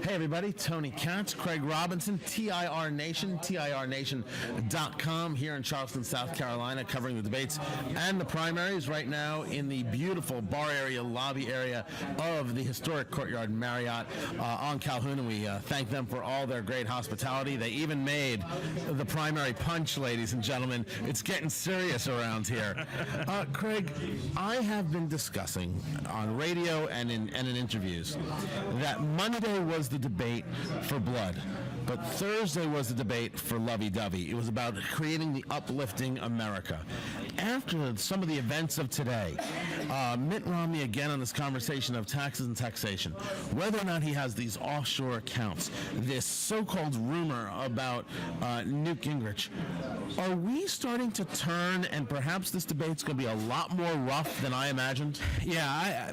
Hey everybody, Tony Katz, Craig Robinson, TIR Nation, TIRNation.com here in Charleston, South Carolina, covering the debates and the primaries right now in the beautiful bar area, lobby area of the historic Courtyard Marriott on Calhoun, and we thank them for all their great hospitality. They even made the primary punch, ladies and gentlemen. It's getting serious around here. Craig, I have been discussing on radio and in interviews that Monday was the debate for blood, but Thursday was the debate for lovey-dovey. It was about creating the uplifting America. After some of the events of today, Mitt Romney again on this conversation of taxes and taxation, whether or not he has these offshore accounts, this so-called rumor about Newt Gingrich, are we starting to turn and perhaps this debate's going to be a lot more rough than I imagined? Yeah,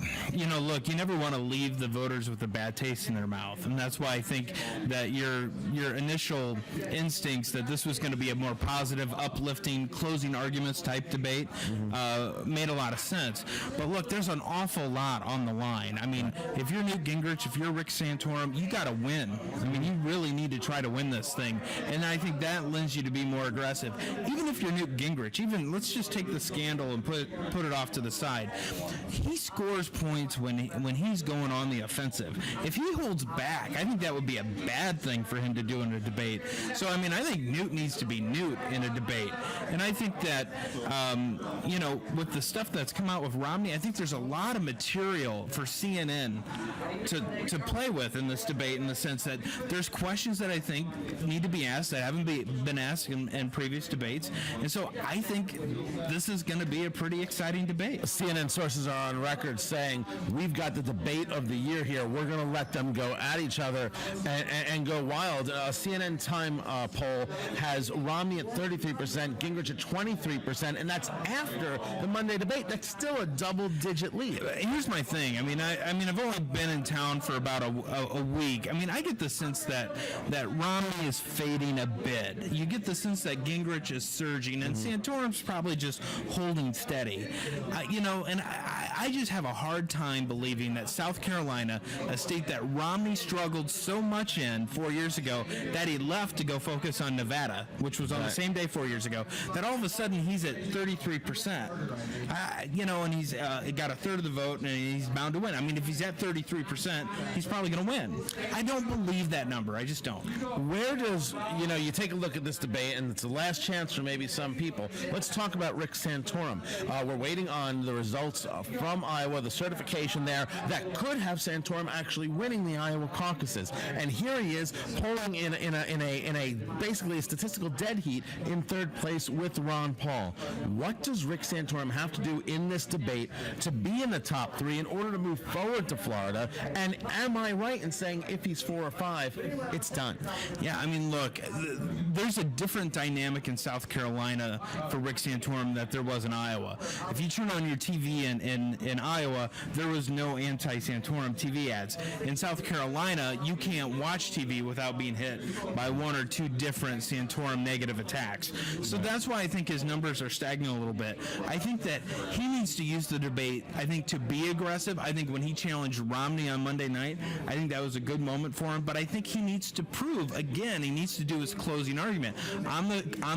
look, you never want to leave the voters with a bad taste in their mouth, and that's why I think that your initial instincts that this was going to be a more positive, uplifting, closing arguments type debate made a lot of sense. But look, there's an awful lot on the line. I mean, if you're Newt Gingrich, if you're Rick Santorum, you got to win. I mean, you really need to try to win this thing, and I think that lends you to be more aggressive. Even if you're Newt Gingrich, even let's just take the scandal and put it off to the side. He scores points when he's going on the offensive. If he holds back, I think that would be a bad thing for him to do in a debate. So, I mean, I think Newt needs to be Newt in a debate. And I think that, with the stuff that's come out with Romney, I think there's a lot of material for CNN to play with in this debate, in the sense that there's questions that I think need to be asked that haven't been asked in previous debates. And so I think this is going to be a pretty exciting debate. CNN sources are on record saying, we've got the debate of the year here. We're going to let them go at each other and go wild. A CNN Time poll has Romney at 33%, Gingrich at 23%, and that's after the Monday debate. That's still a double-digit lead. Here's my thing. I mean, I've only been in town for about a week. I mean, I get the sense that Romney is fading a bit. You get the sense that Gingrich is surging, and Santorum's probably just holding steady. I just have a hard time believing that South Carolina, a state that Romney struggled so much in 4 years ago, that he left to go focus on Nevada, which was on the same day 4 years ago, that all of a sudden he's at 33%. And he's got a third of the vote, and he's bound to win. I mean, if he's at 33%, he's probably going to win. I don't believe that number. I just don't. Where does, you take a look at this debate, and it's the last chance for maybe some people. Let's talk about Rick Santorum. We're waiting on the results from Iowa, the certification there that could have Santorum actually winning the Iowa caucuses. And here he is polling in a basically a statistical dead heat in third place with Ron Paul. What does Rick Santorum have to do in this debate to be in the top three in order to move forward to Florida? And am I right in saying if he's 4 or 5, it's done? Yeah, I mean, look, there's a different dynamic in South Carolina for Rick Santorum that there was in Iowa. If you turn on your TV in Iowa, there was no anti-Santorum TV ads. In South Carolina, you can't watch TV without being hit by 1 or 2 different Santorum negative attacks. So that's why I think his numbers are stagnant a little bit. I think that he needs to use the debate, I think, to be aggressive. I think when he challenged Romney on Monday night, I think that was a good moment for him. But I think he needs to prove, again, he needs to do his closing argument. I'm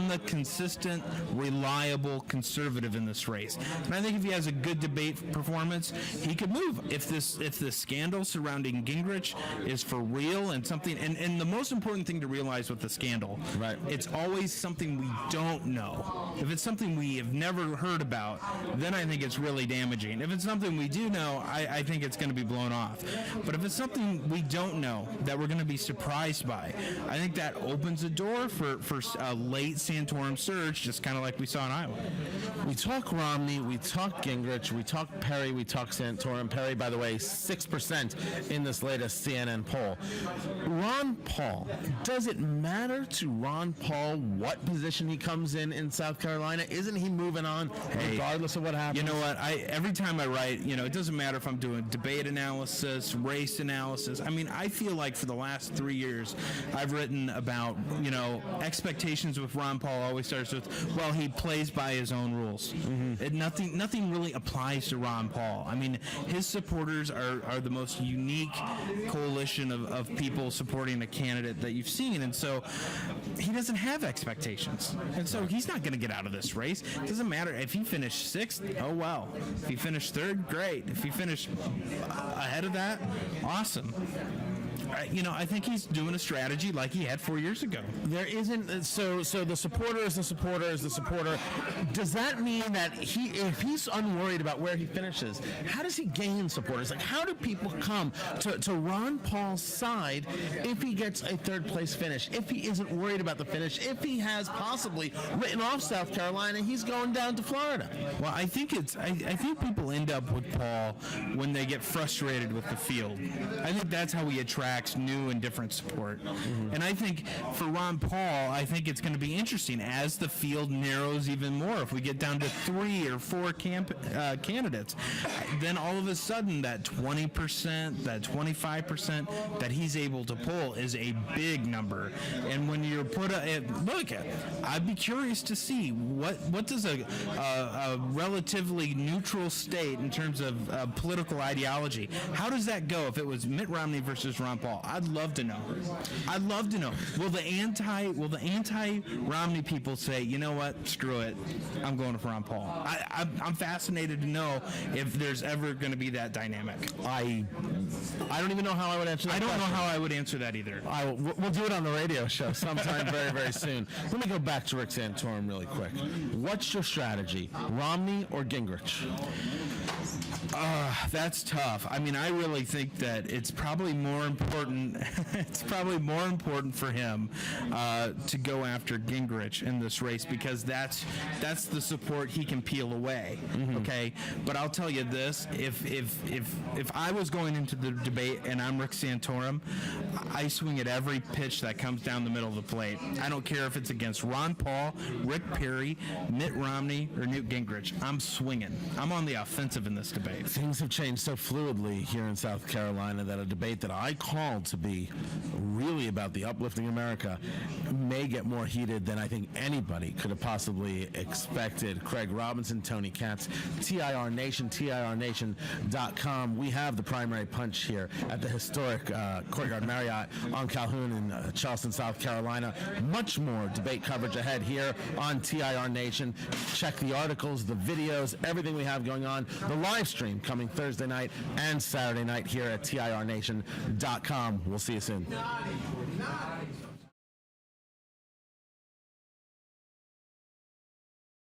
the consistent, reliable conservative in this race. And I think if he has a good debate performance, he could move. If the scandal surrounding Gingrich is for real and something, and the most important thing to realize with the scandal, right, it's always something we don't know. If it's something we have never heard about, then I think it's really damaging. If it's something we do know, I think it's going to be blown off. But if it's something we don't know that we're going to be surprised by, I think that opens the door for a late Santorum surge, just kind of like we saw in Iowa. We talk Romney, we talk Gingrich, we talk Perry, we talk Santorum. Perry, by the way, 6% in this latest CNN poll. Ron Paul, does it matter to Ron Paul what position he comes in South Carolina? Isn't he moving on regardless of what happens? You know what? Every time I write, it doesn't matter if I'm doing debate analysis, race analysis. I mean, I feel like for the last 3 years, I've written about, expectations with Ron Ron Paul always starts with, well, he plays by his own rules. Nothing really applies to Ron Paul. I mean, his supporters are the most unique coalition of people supporting a candidate that you've seen, and so he doesn't have expectations, and so he's not going to get out of this race. It doesn't matter if he finished 6th, oh well. If he finished 3rd, great. If he finished ahead of that, awesome. I think he's doing a strategy like he had 4 years ago. There isn't, so the supporter is the supporter is the supporter. Does that mean that if he's unworried about where he finishes, how does he gain supporters? Like, how do people come to Ron Paul's side if he gets a 3rd place finish, if he isn't worried about the finish, if he has possibly written off South Carolina, he's going down to Florida? Well, I think people end up with Paul when they get frustrated with the field. I think that's how he attracts new and different support. And I think for Ron Paul, I think it's going to be interesting as the field narrows even more. If we get down to 3 or 4 candidates, then all of a sudden that 20%, that 25% that he's able to pull is a big number. And when you're I'd be curious to see what does a relatively neutral state in terms of political ideology, how does that go if it was Mitt Romney versus Ron Paul? I'd love to know. Will the anti-Romney people say, you know what, screw it, I'm going for Ron Paul? I'm fascinated to know if there's ever going to be that dynamic. I don't even know how I would answer that. I don't know how I would answer that either. We'll do it on the radio show sometime very, very soon. Let me go back to Rick Santorum really quick. What's your strategy, Romney or Gingrich? That's tough. I mean, I really think that it's probably more important. It's probably more important for him to go after Gingrich in this race because that's the support he can peel away. Okay, but I'll tell you this: if I was going into the debate and I'm Rick Santorum, I swing at every pitch that comes down the middle of the plate. I don't care if it's against Ron Paul, Rick Perry, Mitt Romney, or Newt Gingrich. I'm swinging. I'm on the offensive in this debate. Things have changed so fluidly here in South Carolina that a debate that I called to be really about the uplifting America may get more heated than I think anybody could have possibly expected. Craig Robinson, Tony Katz, TIR Nation, TIRNation.com. We have the primary punch here at the historic Courtyard Marriott on Calhoun in Charleston, South Carolina. Much more debate coverage ahead here on TIR Nation. Check the articles, the videos, everything we have going on. The live stream coming Thursday night and Saturday night here at TIRNation.com. We'll see you soon.